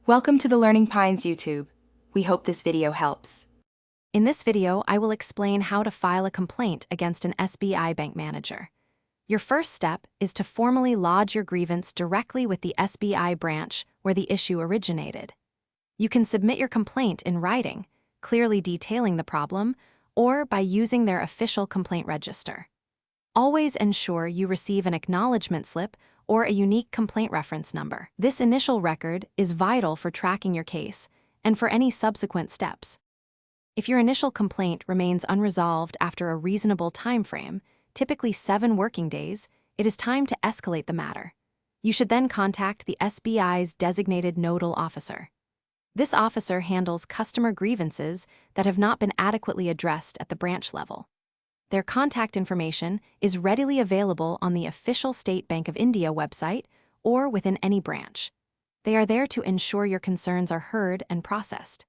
Welcome to the Learning Pines YouTube. We hope this video helps. In this video, I will explain how to file a complaint against an SBI Bank Manager. Your first step is to formally lodge your grievance directly with the SBI branch where the issue originated. You can submit your complaint in writing, clearly detailing the problem, or by using their official complaint register. Always ensure you receive an acknowledgement slip or a unique complaint reference number. This initial record is vital for tracking your case and for any subsequent steps. If your initial complaint remains unresolved after a reasonable time frame, typically 7 working days, it is time to escalate the matter. You should then contact the SBI's designated nodal officer. This officer handles customer grievances that have not been adequately addressed at the branch level. Their contact information is readily available on the official State Bank of India website or within any branch. They are there to ensure your concerns are heard and processed.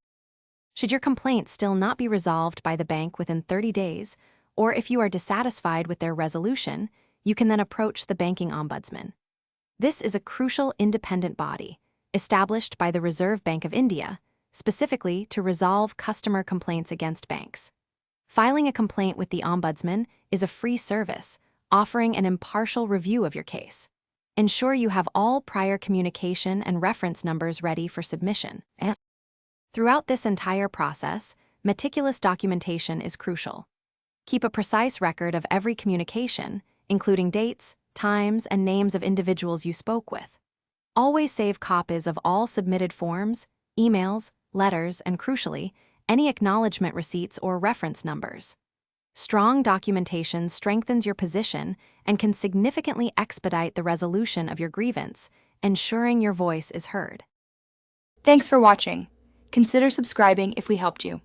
Should your complaint still not be resolved by the bank within 30 days, or if you are dissatisfied with their resolution, you can then approach the banking ombudsman. This is a crucial independent body, established by the Reserve Bank of India, specifically to resolve customer complaints against banks. Filing a complaint with the ombudsman is a free service, offering an impartial review of your case. Ensure you have all prior communication and reference numbers ready for submission. Throughout this entire process, meticulous documentation is crucial. Keep a precise record of every communication, including dates, times, and names of individuals you spoke with. Always save copies of all submitted forms, emails, letters, and crucially, any acknowledgement receipts or reference numbers. Strong documentation strengthens your position and can significantly expedite the resolution of your grievance, ensuring your voice is heard. Thanks for watching. Consider subscribing if we helped you.